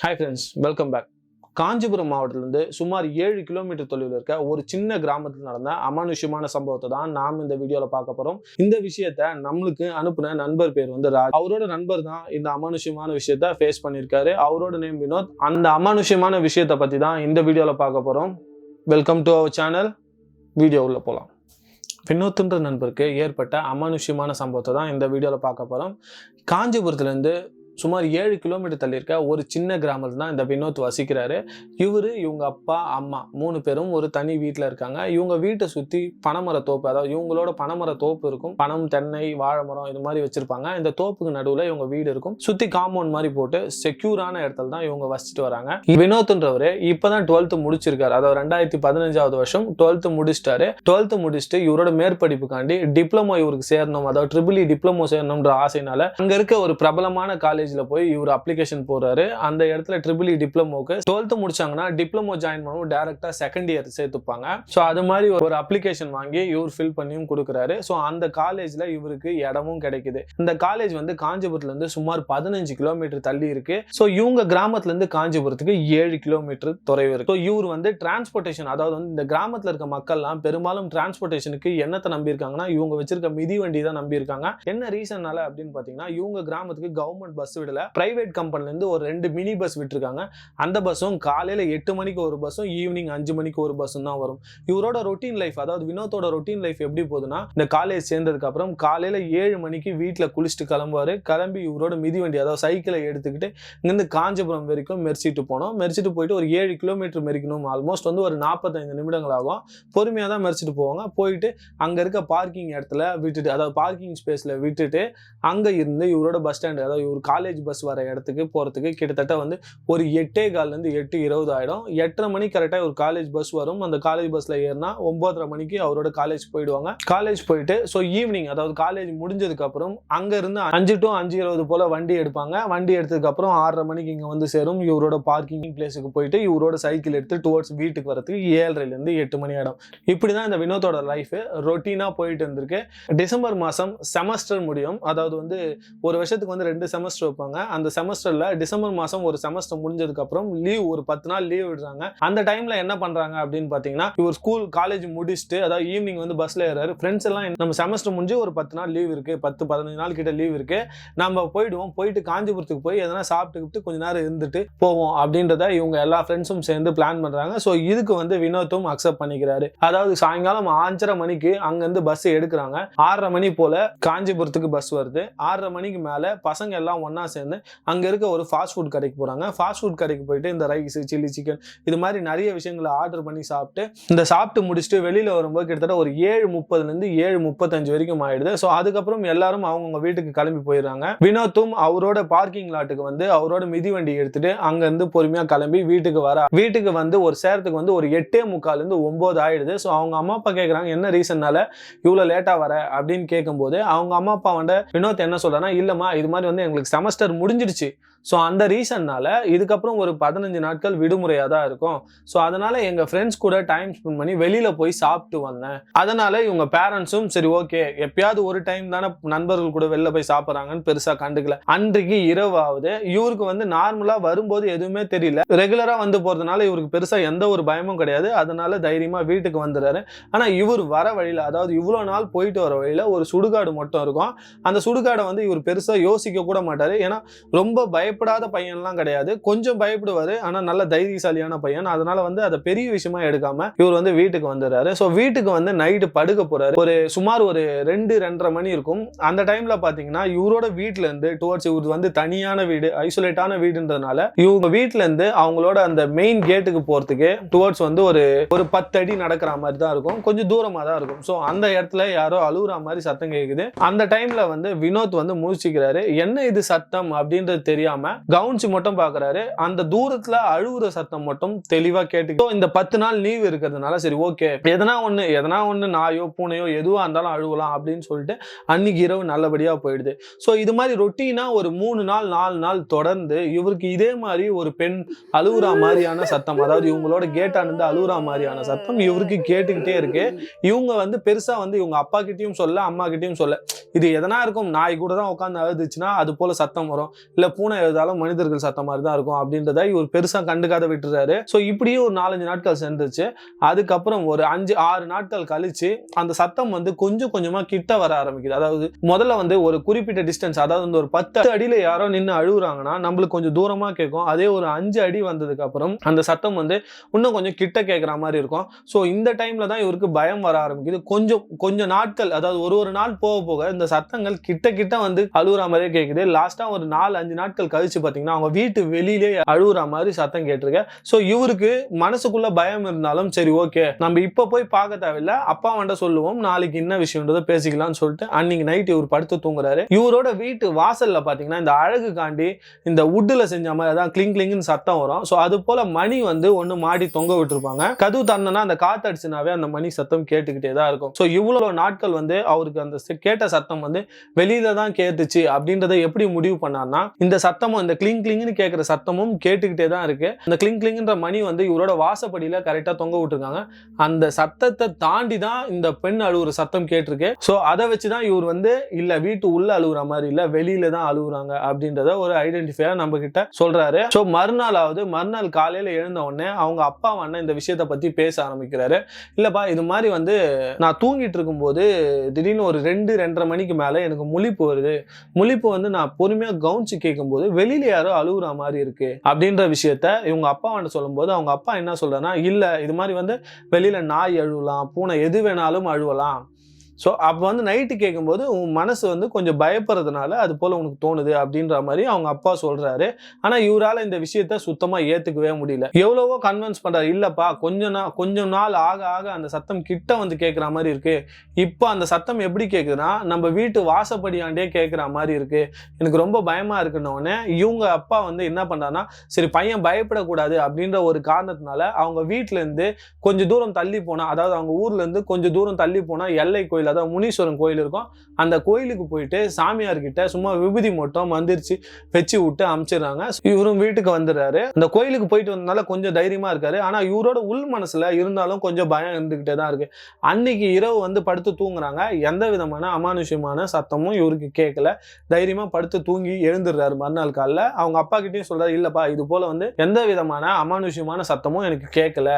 Hi friends, welcome back. Kanchipuram மாவட்டத்திலிருந்து சுமார் 7 kilometre தொலைவில் இருக்க ஒரு சின்ன கிராமத்தில் நடந்த அமானுஷ்யமான சம்பவத்தை தான் நாம் இந்த வீடியோவில் பார்க்க போகிறோம். இந்த விஷயத்த நம்மளுக்கு அனுப்புன நண்பர் பேர் வந்து ராஜ். அவரோட நண்பர் தான் இந்த அமானுஷ்யமான விஷயத்த ஃபேஸ் பண்ணியிருக்காரு. அவரோட நேம் வினோத். அந்த அமானுஷ்யமான விஷயத்தை பற்றி தான் இந்த வீடியோவில் பார்க்க போகிறோம். Welcome to our channel. Video உள்ள போகலாம். வினோத்ன்ற நண்பருக்கு ஏற்பட்ட அமானுஷ்யமான சம்பவத்தை தான் இந்த வீடியோவில் பார்க்க போகிறோம். காஞ்சிபுரத்துலேருந்து சுமார் 7 கிலோமீட்டர் தள்ளி இருக்க ஒரு சின்ன கிராமத்தில் தான் இந்த வினோத் வசிக்கிறாரு. இவங்க அப்பா அம்மா 3 பேரும் ஒரு தனி வீட்டில் இருக்காங்க. இவங்க வீட்டை சுற்றி பனைமர தோப்பு, அதாவது இவங்களோட பனைமர தோப்பு இருக்கும். பனம், தென்னை, வாழை மரம் இது மாதிரி வச்சிருப்பாங்க. இந்த தோப்புக்கு நடுவில் இவங்க வீடு இருக்கும். சுற்றி காம்பவுண்ட் மாதிரி போட்டு செக்யூரான இடத்துல தான் இவங்க வசிச்சுட்டு வராங்க. வினோத்ன்றவர் இப்போதான் 12th முடிச்சிருக்காரு. அதாவது 2015வது வருஷம் 12th முடிச்சிட்டாரு. 12th முடிச்சுட்டு இவரோட மேற்படிப்புக்காண்டி டிப்ளமோ இவருக்கு சேரணும், அதாவது EEE டிப்ளமோ சேரணும்ன்ற ஆசைனால அங்க இருக்க ஒரு பிரபலமான காலேஜ்ல போய் இவர் அப்ளிகேஷன் போறாரு. அந்த இடத்துல EEE டிப்ளமோக்கு 12th முடிச்சாங்கன்னா டிப்ளமோ ஜாயின் பண்ணுவோம், டைரக்டா செகண்ட் இயர் சேர்த்துப்பாங்க. ஸோ அது மாதிரி ஒரு அப்ளிகேஷன் வாங்கி இவர் ஃபில் பண்ணியும் கொடுக்குறாரு. ஸோ அந்த காலேஜ்ல இவருக்கு இடமும் கிடைக்குது. இந்த காலேஜ் வந்து காஞ்சிபுரத்துல இருந்து சுமார் 15 கிலோமீட்டர் தள்ளி இருக்கு. ஸோ இவங்க கிராமத்துல இருந்து காஞ்சிபுரத்துக்கு 7 கிலோமீட்டர் தொலைவு இருக்கு. ஸோ இவர் வந்து டிரான்ஸ்போர்டேஷன், அதாவது வந்து இந்த கிராமத்துல இருக்க மக்கள்லாம் பெரும்பாலும் டிரான்ஸ்போர்டேஷனுக்கு என்னத்தை நம்பி இருக்காங்கன்னா இவங்க வச்சிருக்க மிதிவண்டி தான் நம்பி இருக்காங்க. என்ன ரீசன்னால அப்படின்னு பாத்தீங்கன்னா, இவங்க கிராமத்துக்கு கவர்மெண்ட் பஸ் விடல, பிரைவேட் கம்பெனில இருந்து ஒரு 2 மினி பஸ் விட்டுருக்காங்க. அந்த பஸ்ஸும் காலையில 8 மணிக்கு ஒரு பஸ்ஸும் ஈவினிங் 5 மணிக்கு ஒரு பஸ்ஸும் தான் வரும். இவரோட ரொட்டீன் லைஃப், அதாவது வினோத்தோட ரொட்டீன் லைஃப் எப்படி போகுதுன்னா, இந்த காலேஜ் சேர்ந்ததுக்கு அப்புறம் காலையில 7 மணிக்கு வீட்டுல குளிச்சுட்டு கிளம்புவாரு. கிளம்பி இவரோட மிதிவண்டி, அதாவது சைக்கிளை எடுத்துக்கிட்டு இங்கிருந்து காஞ்சிபுரம் வரைக்கும் மெரிச்சிட்டு போனோம். மெரிச்சிட்டு போயிட்டு ஒரு 7 கிலோமீட்டர் மெரிக்கணும். ஆல்மோஸ்ட் வந்து ஒரு 45 நிமிடங்கள் ஆகும். பொறுமையா தான் மெரிச்சிட்டு போவாங்க. போயிட்டு அங்க இருக்க பார்க்கிங் இடத்துல விட்டுட்டு, அதாவது பார்க்கிங் ஸ்பேஸ்ல விட்டுட்டு அங்க இருந்து இவரோட பஸ் ஸ்டாண்ட், அதாவது இவர் காலேஜ் பஸ் வர இடத்துக்கு போறதுக்கு கிட்டத்தட்ட வந்து ஒரு 8:15 8:20 ஆயிடும். 8:30 மணிக்கு கரெக்டா ஒரு காலேஜ் பஸ் வரும். அந்த காலேஜ் பஸ்ல ஏறினா 9:30 மணிக்கு அவரோட காலேஜ் போயிடுவாங்க. காலேஜ் போயிட்டு ஸோ ஈவினிங், அதாவது காலேஜ் முடிஞ்சதுக்கு அப்புறம் அங்க இருந்து 5 to 5:20 போல வண்டி எடுப்பாங்க. வண்டி எடுத்ததுக்கு அப்புறம் 6:30 மணிக்கு இங்க வந்து சேரும். இவரோட பார்க்கிங் பிளேஸுக்கு போயிட்டு இவரோட சைக்கிள் எடுத்து டுவர்ட்ஸ் வீட்டுக்கு வரதுக்கு 7:30 to 8 மணி ஆயிடும். இப்படிதான் இந்த வினோத்தோட லைஃப் ரொட்டீனா போயிட்டு இருந்திருக்கு. டிசம்பர் மாசம் செமஸ்டர் முடியும். அதாவது வந்து ஒரு வருஷத்துக்கு வந்து 2 செமஸ்டர் வைப்பாங்க. அந்த செமஸ்டர்ல டிசம்பர் மாசம் ஒரு செமஸ்டர் முடிஞ்சதுக்கு அப்புறம் லீவ், ஒரு 10 நாள் லீவ் விடுறாங்க. அந்த டைம்ல என்ன பண்றாங்க அப்படின்னு பாத்தீங்கன்னா, இவர் ஸ்கூல் காலேஜ் முடிச்சுட்டு, அதாவது ஈவினிங் வந்து பஸ்ல ஏறாரு. ஃப்ரெண்ட்ஸ் எல்லாம் நம்ம செமஸ்டர் முடிஞ்சு ஒரு 10 நாள் லீவ் இருக்கு, 10-15 நாள் கிட்ட லீவ் இருக்கு, நம்ம போயிடுவோம், போயிட்டு காஞ்சிபுரத்துக்கு போய் எதனா சாப்பிட்டுக்கிட்டு கொஞ்ச நேரம் இருந்துட்டு போவோம் அப்படின்றத இவங்க எல்லா ஃப்ரெண்ட்ஸும் சேர்ந்து பிளான் பண்றாங்க. ஸோ இதுக்கு வந்து வினோத்தும் அக்செப்ட் பண்ணிக்கிறாரு. அதாவது சாயங்காலம் 5:30 மணிக்கு அங்க இருந்து பஸ் எடுக்கிறாங்க. 6:30 மணி போல காஞ்சிபுரத்துக்கு பஸ் வருது. 6:30 மணிக்கு மேல பசங்க எல்லாம் ஒன்னா சேர்ந்து அங்க இருக்க ஒரு ஃபாஸ்ட் ஃபுட் கடைக்கு போறாங்க. ஃபாஸ்ட் ஃபுட் கடைக்கு போயிட்டு இந்த ரைஸ், சில்லி சிக்கன் இது மாதிரி நிறைய விஷயங்களை ஆர்டர் பண்ணி சாப்பிட்டு முடிச்சுட்டு வெளியில வரும்போது கிட்டத்தட்ட ஒரு 7:30 7:35 வரைக்கும் ஆயிடுது. ஸோ அதுக்கப்புறம் எல்லாரும் அவங்கவுங்க வீட்டுக்கு கிளம்பி போயிடுறாங்க. வினோத்தும் அவரோட பார்க்கிங் லாட்டுக்கு வந்து அவரோட மிதிவண்டி எடுத்துட்டு அங்க இருந்து பொறுமையா கிளம்பி வீட்டுக்கு வந்து ஒரு சேரத்துக்கு வந்து ஒரு 8:45 9 ஆயிடுது. ஸோ அவங்க அம்மா அப்பா கேட்கறாங்க, என்ன ரீசன்னால இவ்வளவு லேட்டா வர அப்படின்னு கேட்கும்போது அவங்க அம்மா அப்பா வந்து வினோத் என்ன சொல்றாங்கன்னா, இல்லம்மா இது மாதிரி வந்து எங்களுக்கு செமஸ்டர் முடிஞ்சிடுச்சு. ஸோ அந்த ரீசன்னால இதுக்கப்புறம் ஒரு 15 நாட்கள் விடுமுறையாக தான் இருக்கும். ஸோ அதனால எங்கள் ஃப்ரெண்ட்ஸ் கூட டைம் ஸ்பெண்ட் பண்ணி வெளியில் போய் சாப்பிட்டு வந்தேன். அதனால இவங்க பேரண்ட்ஸும் சரி ஓகே, எப்பயாவது ஒரு டைம் தானே நண்பர்கள் கூட வெளில போய் சாப்பிட்றாங்கன்னு பெருசாக கண்டுக்கல. அன்றைக்கு இரவாவது இவருக்கு வந்து நார்மலாக வரும்போது எதுவுமே தெரியல. ரெகுலராக வந்து போகிறதுனால இவருக்கு பெருசாக எந்த ஒரு பயமும் கிடையாது. அதனால தைரியமாக வீட்டுக்கு வந்துடுறாரு. ஆனால் இவர் வர வழியில், அதாவது இவ்வளோ நாள் போயிட்டு வர வழியில் ஒரு சுடுகாடு மட்டும் இருக்கும். அந்த சுடுகாடை வந்து இவர் பெருசாக யோசிக்க கூட மாட்டார். ஏன்னா ரொம்ப பயப்படாத பையன்லாம் கிடையாது, கொஞ்சம் பயப்படுவாரு, ஆனா நல்ல தைரியசாலியான பையன். அதனால வந்து அதை பெரிய விஷயமா எடுக்காம இவர் வந்து வீட்டுக்கு வந்துடுறாரு. ஸோ வீட்டுக்கு வந்து நைட்டு படுக்க போறாரு. சுமார் ஒரு 2-2:30 மணி இருக்கும். அந்த டைம்ல பாத்தீங்கன்னா இவரோட வீட்டுல இருந்து டுவர்ட்ஸ், இவர் வந்து தனியான வீடு, ஐசோலேட்டான வீடுன்றதுனால இவங்க வீட்டுல இருந்து அவங்களோட அந்த மெயின் கேட்டுக்கு போறதுக்கு டுவர்ட்ஸ் வந்து ஒரு 10 அடி நடக்கிற மாதிரி தான் இருக்கும், கொஞ்சம் தூரமா தான் இருக்கும். ஸோ அந்த இடத்துல யாரோ அழுகுற மாதிரி சத்தம் கேட்குது. அந்த டைம்ல வந்து வினோத் வந்து முழிச்சுக்கிறாரு. என்ன இது சத்தம் அப்படின்றது தெரியாம கவுன்சி மட்டும் பாக்குறாரு. அந்த தூரத்துல அழுவுற சத்தம் மட்டும் தெளிவா கேட்டு, இந்த 10 நாள் லீவ் இருக்கிறதுனால சரி ஓகே, எதனா ஒண்ணு நாயோ பூனையோ எதுவா இருந்தாலும் அழுவலாம் அப்படின்னு சொல்லிட்டு அன்னைக்கு இரவு நல்லபடியா போயிடுது. ஸோ இது மாதிரி ரொட்டீனா ஒரு 3 நாள் 4 நாள் தொடர்ந்து இவருக்கு இதே மாதிரி ஒரு பெண் அழுவுற மாதிரியான சத்தம், அதாவது இவங்களோட கேட்டானது அழுவுற மாதிரியான சத்தம் இவருக்கு கேட்டுக்கிட்டே இருக்கு. இவங்க வந்து பெருசா வந்து இவங்க அப்பா கிட்டயும் சொல்ல, அம்மா கிட்டயும் சொல்ல, இது எதனா இருக்கும், நாய் கூட தான் உட்காந்து அழுதுச்சுன்னா அது போல சத்தம் வரும், இல்ல பூனை அழுதாலும் மனிதர்கள் சத்தம் மாதிரி தான் இருக்கும் அப்படின்றத இவர் பெருசா கண்டுக்காத விட்டுறாரு. ஸோ இப்படியே ஒரு 4-5 நாட்கள் சென்றுச்சு. அதுக்கப்புறம் ஒரு 5-6 நாட்கள் கழிச்சு அந்த சத்தம் வந்து கொஞ்சம் கொஞ்சமா கிட்ட வர ஆரம்பிக்குது. அதாவது முதல்ல வந்து ஒரு குறிப்பிட்ட டிஸ்டன்ஸ், அதாவது ஒரு 10 அடியில யாரோ நின்று அழுகுறாங்கன்னா நம்மளுக்கு கொஞ்சம் தூரமா கேட்கும். அதே ஒரு 5 அடி வந்ததுக்கு அப்புறம் அந்த சத்தம் வந்து இன்னும் கொஞ்சம் கிட்ட கேட்கிற மாதிரி இருக்கும். ஸோ இந்த டைம்ல தான் இவருக்கு பயம் வர ஆரம்பிக்குது. கொஞ்சம் நாட்கள், அதாவது ஒரு நாள் போக போக இந்த சத்தங்கள் கிட்ட கிட்ட வந்து அழுகுற மாதிரியே கேட்குது. லாஸ்டா ஒரு 4-5 நாட்கள் கழிச்சு பாத்தீங்கன்னா அவங்க வீட்டு வெளியிலே அழுகுற மாதிரி சத்தம் கேட்டிருக்கு. ஸோ இவருக்கு மனசுக்குள்ள பயம் இருந்தாலும் சரி ஓகே நம்ம இப்ப போய் பார்க்க தேவையில்லை, அப்பா வண்ட சொல்லுவோம், நாளைக்கு என்ன விஷயம்ன்றத பேசிக்கலாம்னு சொல்லிட்டு அன்னைக்கு நைட் இவர் படுத்து தூங்குறாரு. இவரோட வீட்டு வாசல்ல பாத்தீங்கன்னா இந்த அழகு காண்டி இந்த வுட்ல செஞ்ச மாதிரி அதான் கிளிங் கிளிங்னு சத்தம் வரும். ஸோ அது போல மணி வந்து ஒன்னு மாடி தொங்க விட்டுருப்பாங்க. கதவு தரணும்னா அந்த காத்து அடிச்சுனாவே அந்த மணி சத்தம் கேட்டுக்கிட்டே தான் இருக்கும். ஸோ இவ்வளவு நாட்கள் வந்து அவருக்கு அந்த கேட்ட சத்தம் வந்து வெளியில தான் கேட்டுச்சு அப்படின்றத எப்படி முடிவு பண்ணார்னா, இந்த சத்தமும் இந்த கிளிங் கிளிங்னு கேட்கிற சத்தமும் கேட்டுக்கிட்டே தான் இருக்கு. இந்த கிளிங் கிளிங்ன்ற மணி வந்து இவரோட வாசப்படியில கரெக்டா தொங்க விட்டுருக்காங்க. அந்த சத்தத்தை தாண்டி தான் இந்த பெண் அழுகுற சத்தம் கேட்டிருக்கு. ஸோ அதை வச்சுதான் இவர் வந்து இல்ல வீட்டு உள்ள அழுகுற மாதிரி இல்ல வெளியில தான் அழுகுறாங்க அப்படின்றத ஒரு ஐடென்டிஃபையா நம்ம கிட்ட சொல்றாரு. ஸோ மறுநாள் காலையில எழுந்த உடனே அவங்க அப்பா அண்ணன் இந்த விஷயத்தை பத்தி பேச ஆரம்பிக்கிறாரு. இல்லப்பா இது மாதிரி வந்து நான் தூங்கிட்டு இருக்கும்போது திடீர்னு ஒரு 2-2:30 மணிக்கு மேல எனக்கு முழிப்பு வருது. முழிப்பு வந்து நான் பொறுமையா கவனிச்சு கேட்கும்போது வெளியில யாரோ அழுகுற மாதிரி இருக்கு அப்படின்ற விஷயத்த இவங்க அப்பா வந்து சொல்லும்போது அவங்க அப்பா என்ன சொல்றாருன்னா, இல்ல இது மாதிரி வந்து வெளியில நாய் அழுவலாம், பூனை எது வேணாலும் அழுவலாம். ஸோ அப்போ வந்து நைட்டு கேட்கும்போது உன் மனசு வந்து கொஞ்சம் பயப்படுறதுனால அது போல் உனக்கு தோணுது அப்படின்ற மாதிரி அவங்க அப்பா சொல்கிறாரு. ஆனால் இவரால் இந்த விஷயத்த சுத்தமாக ஏற்றுக்கவே முடியல. எவ்வளவோ கன்வின்ஸ் பண்ணுறாரு, இல்லைப்பா கொஞ்சம் நாள் ஆக ஆக அந்த சத்தம் கிட்ட வந்து கேட்குற மாதிரி இருக்குது. இப்போ அந்த சத்தம் எப்படி கேட்குதுன்னா நம்ம வீட்டு வாசப்படியாண்டே கேட்குற மாதிரி இருக்குது, எனக்கு ரொம்ப பயமாக இருக்குன்னொடனே இவங்க அப்பா வந்து என்ன பண்ணுறாருன்னா, சரி பையன் பயப்படக்கூடாது அப்படின்ற ஒரு காரணத்தினால அவங்க வீட்டிலேருந்து கொஞ்சம் தூரம் தள்ளி போனால், அதாவது அவங்க ஊர்லேருந்து கொஞ்சம் தூரம் தள்ளி போனால் எல்லை கோயில், அதாவது முனீஸ்வரன் கோயில் இருக்கும், அந்த கோயிலுக்கு போயிட்டு சாமியார் கிட்ட சும்மா விபூதி மட்டும் மந்திரிச்சு வச்சு விட்டு அனுப்பிச்சிடுறாங்க. இவரும் வீட்டுக்கு வந்துடுறாரு. அந்த கோயிலுக்கு போயிட்டு வந்தனால கொஞ்சம் தைரியமா இருக்காரு. ஆனா இவரோட உள் மனசுல இருந்தாலும் கொஞ்சம் பயம் இருந்துகிட்டே தான் இருக்கு. அன்னைக்கு இரவு வந்து படுத்து தூங்குறாங்க. எந்த விதமான அமானுஷ்யமான சத்தமும் இவருக்கு கேட்கல. தைரியமா படுத்து தூங்கி எழுந்துடுறாரு. மறுநாள் காலைல அவங்க அப்பா கிட்டயும் சொல்றாரு, இல்லப்பா இது போல வந்து எந்த விதமான அமானுஷ்யமான சத்தமும் எனக்கு கேட்கல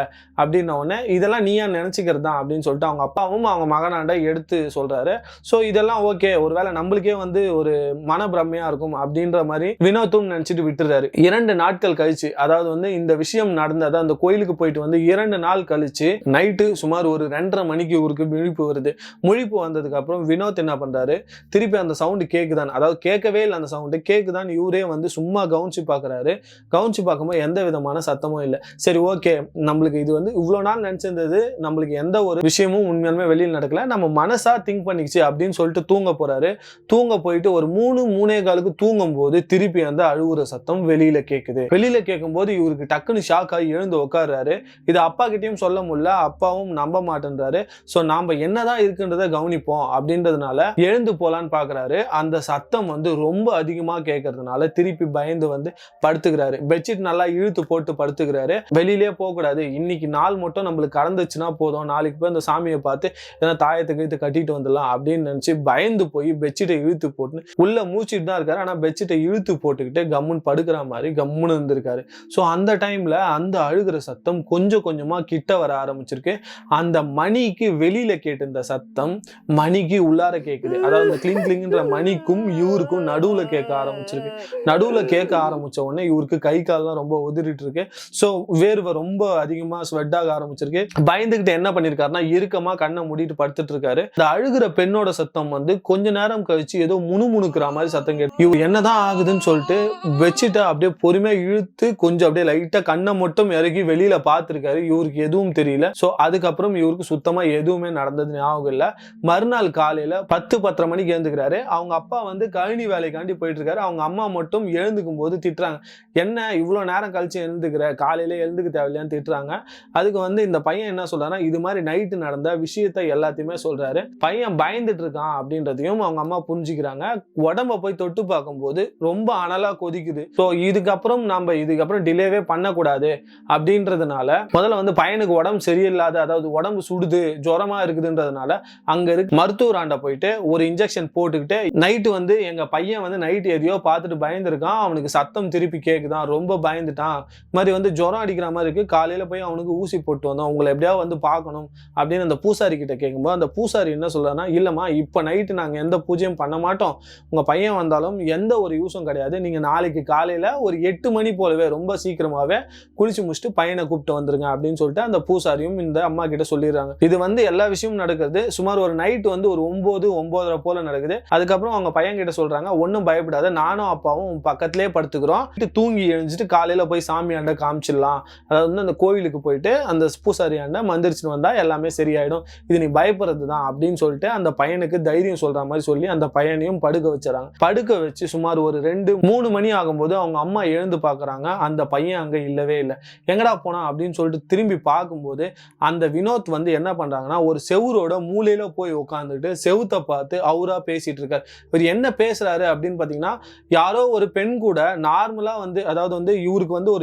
அப்படின்ன உடனே இதெல்லாம் நீயா நினைச்சுக்கிறது தான் அப்படின்னு சொல்லிட்டு அவங்க அப்பாவும் அவங்க மகனாண்ட எடுத்து சொல்றாரு. சோ இதெல்லாம் ஓகே, ஒருவேளை நம்மளுக்கே வந்து ஒரு மனப்பிரமையா இருக்கும் அப்படின்ற மாதிரி வினோத்தும் நினைச்சிட்டு விட்டுறாரு. 2 நாட்கள் கழிச்சு, அதாவது வந்து இந்த விஷயம் நடந்தது அந்த கோயிலுக்கு போயிட்டு வந்து 2 நாள் கழிச்சு நைட்டு சுமார் ஒரு 2:30 மணிக்கு இவருக்கு முழிப்பு வருது. முழிப்பு வந்ததுக்கு அப்புறம் வினோத் என்ன பண்றாரு, திருப்பி அந்த சவுண்டு கேக்குதான், அதாவது கேட்கவே இல்லை அந்த சவுண்டு கேக்குதான் இவரே வந்து சும்மா கவனிச்சு பாக்குறாரு. கவனிச்சு பார்க்கும்போது எந்த விதமான சத்தமும் இல்லை. சரி ஓகே, நம்மளுக்கு இது வந்து இவ்வளவு நாள் நினைச்சிருந்தது, நம்மளுக்கு எந்த ஒரு விஷயமும் உண்மையாலுமே வெளியில் நடக்கல, நம்ம மனசா திங்க் பண்ணிக்கிச்சு அப்படின்னு சொல்லிட்டு தூங்க போறாரு. தூங்க போயிட்டு ஒரு 3-3:15 தூங்கும் போது திருப்பி அந்த அழுகுற சத்தம் வெளியில கேட்குது. வெளியில கேட்கும்போது இவருக்கு டக்குன்னு ஷாக் ஆகி எழுந்து உட்கார்றாரு. இது அப்பா கிட்டயும் சொல்ல முடியல, அப்பாவும் நம்ப மாட்டேன்றாரு. சோ நாம என்னதான் இருக்குன்றத கவனிப்போம் அப்படின்றதுனால எழுந்து போலான்னு பாக்குறாரு. அந்த சத்தம் வந்து ரொம்ப அதிகமா கேட்கறதுனால திருப்பி பயந்து வந்து படுத்துக்கிறாரு. பெட்ஷீட் நல்லா இழுத்து போட்டு படுத்துக்கிறாரு. வெளியிலே போக கூடாது, இன்னைக்கு நாள் மட்டும் நம்மளுக்கு கடந்துச்சுன்னா போதும், நாளைக்கு போய் அந்த சாமியை பார்த்து ஏன்னா தாயத்துக்கு கட்டிட்டு வந்துடலாம் அப்படின்னு நினைச்சு பயந்து போய் பெட்ஷீட்டை இழுத்து போட்டு உள்ள மூச்சிட்டு தான் இருக்காரு. ஆனா பெட்ஷீட்டை இழுத்து போட்டுக்கிட்டு கம்முன்னு படுக்கிற மாதிரி கம்முன்னு இருந்திருக்காரு. ஸோ அந்த டைம்ல அந்த அழுகிற சத்தம் கொஞ்சம் கொஞ்சமா கிட்ட வர ஆரம்பிச்சிருக்கு. அந்த மணிக்கு வெளியில கேட்டிருந்த சத்தம் மணிக்கு உள்ளார கேட்குது. அதாவது இந்த கிளிங் கிளிங்ன்ற மணிக்கும் இவருக்கும் நடுவுல கேட்க ஆரம்பிச்சிருக்கு. நடுவுல கேட்க ஆரம்பிச்ச உடனே இவருக்கு கை கால்லாம் ரொம்ப உதிரிட்டு இருக்கு. ஸோ வேர்வை ரொம்ப அதிகமா ஸ்வெட் ஆக ஆரம்பிச்சிருக்கு. பயந்துகிட்டு என்ன பண்ணிருக்காருன்னா இறுக்கமா கண்ணை மூடிட்டு படுத்துட்டு இருக்காரு. இந்த அழுகிற பெண்ணோட சத்தம் வந்து கொஞ்ச நேரம் கழிச்சு ஏதோ முணுமுணுக்கிற மாதிரி சத்தம் கேட்டு இவர் என்னதான் ஆகுதுன்னு சொல்லிட்டு வச்சுட்டு அப்படியே பொறுமையா இழுத்து கொஞ்சம் அப்படியே லைட்டா கண்ணை மட்டும் இறக்கி வெளியில பார்த்திருக்காரு. இவருக்கு எதுவும் தெரியல. சோ அதுக்கப்புறம் இவருக்கு சுத்தமா எதுவுமே நடந்தது ஞாபகம் இல்ல. மறுநாள் காலையில 10-10:30 மணிக்கு எழுந்துக்கிறாரு. அவங்க அப்பா வந்து கழனி வேலைக்காண்டி போயிட்டு இருக்காரு. அவங்க அம்மா மட்டும் எழுந்துக்கும் போது திட்டுறாங்க, என்ன இவ்வளவு நேரம் கழிச்சு எழுந்துக்கிற, காலையில எழுந்துக்க தேவையில்லையான்னு திட்டுறாங்க. அதுக்கு வந்து இந்த பையன் என்ன சொல்றாருன்னா, இது மாதிரி நைட்டு நடந்த விஷயத்த எல்லாத்தையுமே சொல்றாரு. சொல்றாரு. பையன் பயந்துட்டு இருக்கான் அப்படின்றதையும் அவங்க அம்மா புரிஞ்சுக்கிறாங்க. உடம்ப போய் தொட்டு பார்க்கும்போது ரொம்ப அனலா கொதிக்குது. ஸோ இதுக்கப்புறம் டிலேவே பண்ணக்கூடாது அப்படின்றதுனால முதல்ல வந்து பையனுக்கு உடம்பு சரியில்லாத, அதாவது உடம்பு சுடுது, ஜுரமா இருக்குதுன்றதுனால அங்க இருக்க மருத்துவராண்ட போயிட்டு ஒரு இன்ஜெக்ஷன் போட்டுக்கிட்டு, நைட்டு வந்து எங்க பையன் வந்து நைட்டு எதையோ பார்த்துட்டு பயந்துருக்கான், அவனுக்கு சத்தம் திருப்பி கேக்குதான், ரொம்ப பயந்துட்டான், மாதிரி வந்து ஜுரம் அடிக்கிற மாதிரி இருக்கு, காலையில போய் அவனுக்கு ஊசி போட்டு வந்தோம், உங்களை எப்படியாவது வந்து பார்க்கணும் அப்படின்னு அந்த பூசாரி கிட்ட கேட்கும்போது அந்த பூசாரி என்ன சொல்றாருன்னா, இல்லம்மா இப்ப நைட்டு நாங்க எந்த பூஜையும் பண்ண மாட்டோம், உங்க பையன் வந்தாலும் எந்த ஒரு யூஸும் கிடையாது, நீங்க நாளைக்கு காலையில ஒரு 8 மணி போலவே ரொம்ப சீக்கிரமாவே குளிச்சு முடிச்சுட்டு பையனை கூப்பிட்டு வந்துருங்க அப்படின்னு சொல்லிட்டு அந்த பூசாரியும் இந்த அம்மா கிட்ட சொல்லிடுறாங்க. இது வந்து எல்லா விஷயமும் நடக்குது சுமார் ஒரு நைட் வந்து ஒரு 9-9:30 போல நடக்குது. அதுக்கப்புறம் அவங்க பையன் கிட்ட சொல்றாங்க, ஒன்னும் பயப்படாத, நானும் அப்பாவும் பக்கத்திலே படுத்துக்கிறோம், தூங்கி எழுந்துட்டு காலையில போய் சாமி ஆண்ட காமிச்சிடலாம், அதாவது வந்து அந்த கோவிலுக்கு போயிட்டு அந்த பூசாரி ஆண்ட மந்திரிச்சுட்டு வந்தா எல்லாமே சரியாயிடும், இது நீ பயப்படுறது தான் அப்படின்னு சொல்லிட்டு அந்த பையனுக்கு தைரியம் சொல்ற மாதிரி சொல்லி அந்த பையனையும் படுக்க வச்சுறாங்க. படுக்க வச்சு சுமார் ஒரு 2-3 மணி ஆகும்போது அவங்க அம்மா எழுந்து பார்க்குறாங்க, அந்த பையன் அங்கே இல்லவே இல்லை. எங்கடா போனா அப்படின்னு சொல்லிட்டு திரும்பி பார்க்கும்போது அந்த வினோத் வந்து என்ன பண்றாங்கன்னா, ஒரு செவுரோட மூலையில போய் உட்காந்துட்டு செவுத்தை பார்த்து அவரா பேசிட்டு இருக்காரு. இவர் என்ன பேசுறாரு அப்படின்னு பார்த்தீங்கன்னா, யாரோ ஒரு பெண் கூட நார்மலா வந்து, அதாவது வந்து இவருக்கு வந்து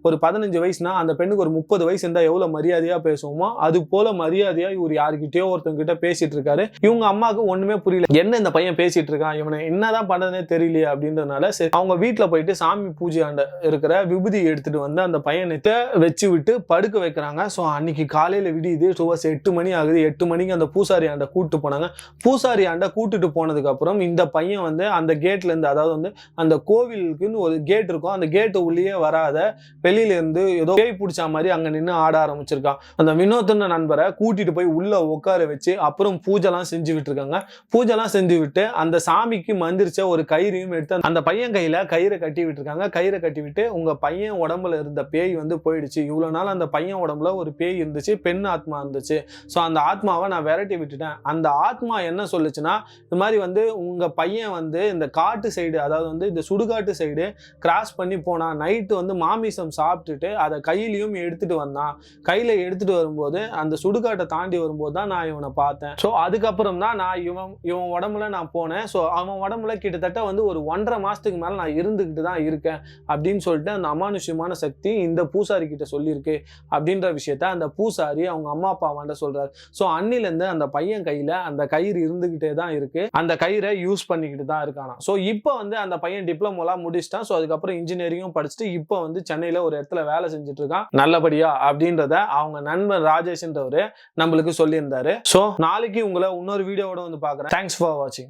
ஒரு 15 வயசுனா அந்த பெண்ணுக்கு ஒரு 30 வயசு இருந்தா எவ்வளவு மரியாதையா பேசுவோமோ அது போல மரியாதையா இவர் யாருக்கிட்டயோ ஒருத்தவங்க கிட்ட பேசிட்டு இருக்காரு. இவங்க அம்மாவுக்கு ஒண்ணுமே புரியல, என்ன இந்த பையன் பேசிட்டு இருக்கான், இவனை என்னதான் பண்றதுனே தெரியலையே அப்படின்றதுனால அவங்க வீட்டுல போயிட்டு சாமி பூஜை ஆண்ட இருக்கிற விபூதி எடுத்துட்டு வந்து அந்த பையனை வச்சு விட்டு படுக்க வைக்கிறாங்க. ஸோ அன்னைக்கு காலையில விடியுது, 8 மணி ஆகுது. 8 மணிக்கு அந்த பூசாரி ஆண்ட கூட்டு போனாங்க. பூசாரி ஆண்ட கூட்டிட்டு போனதுக்கு அப்புறம் இந்த பையன் வந்து அந்த கேட்ல இருந்து, அதாவது வந்து அந்த கோவிலுக்குன்னு ஒரு கேட் இருக்கும், அந்த கேட்டு உள்ளே வராத வெளியில இருந்து ஏதோ பேய் பிடிச்ச மாதிரி அங்க நின்று ஆட ஆரம்பிச்சிருக்கான். அந்த வினோத்ன நண்பரை கூட்டிட்டு போய் உள்ள உட்கார வச்சு அப்புறம் பூஜைலாம் செஞ்சு விட்டுருக்காங்க. பூஜைலாம் செஞ்சு விட்டு அந்த சாமிக்கு மந்திரிச்ச ஒரு கயிறையும் எடுத்து அந்த பையன் கையில கயிறை கட்டி விட்டுருக்காங்க. கயிறை கட்டி விட்டு, உங்க பையன் உடம்புல இருந்த பேய் வந்து போயிடுச்சு, இவ்வளவு நாள் அந்த பையன் உடம்புல ஒரு பேய் இருந்துச்சு, பெண் ஆத்மா இருந்துச்சு, ஸோ அந்த ஆத்மாவை நான் விரட்டி விட்டுட்டேன். அந்த ஆத்மா என்ன சொல்லுச்சுன்னா, இந்த மாதிரி வந்து உங்க பையன் வந்து இந்த காட்டு சைடு, அதாவது வந்து இந்த சுடுகாட்டு சைடு கிராஸ் பண்ணி போனா, நைட்டு வந்து மாமிசம் சாப்பிட்டுட்டு அதை கையிலையும் எடுத்துட்டு வந்தான், கையில எடுத்துட்டு வரும்போது அந்த சுடுகாட்டை தாண்டி வரும்போது தான் நான் இவனை பார்த்தேன். ஸோ அதுக்கப்புறம் தான் நான் இவன் உடம்புல நான் போனேன். ஸோ அவன் உடம்புல கிட்டத்தட்ட வந்து ஒரு 1.5 மாசத்துக்கு மேல நான் இருந்துகிட்டு தான் இருக்கேன் அப்படின்னு சொல்லிட்டு அந்த அமானுஷ்யமான சக்தி இந்த பூசாரி கிட்ட சொல்லியிருக்கு அப்படின்ற விஷயத்த அந்த பூசாரி அவங்க அம்மா அப்பாவாண்ட சொல்றாரு. ஸோ அன்னிலேருந்து அந்த பையன் கையில அந்த கயிறு இருந்துகிட்டே தான் இருக்கு, அந்த கயிறை யூஸ் பண்ணிக்கிட்டு தான் இருக்கானா. ஸோ இப்போ வந்து அந்த பையன் டிப்ளமோலாம் முடிச்சிட்டான். ஸோ அதுக்கப்புறம் இன்ஜினியரிங்கும் படிச்சுட்டு இப்போ வந்து சென்னையில ஒரு இடத்துல வேலை செஞ்சுட்டு இருக்கான் நல்லபடியா அப்படின்றத அவங்க நண்பர் ராஜேஷ்ன்றவரு நம்மளுக்கு சொல்லியிருந்தாரு. ஸோ நாளைக்கு உங்களை இன்னொரு வீடியோவோட வந்து பார்க்குறேன். தேங்க்ஸ் ஃபார் வாட்சிங்.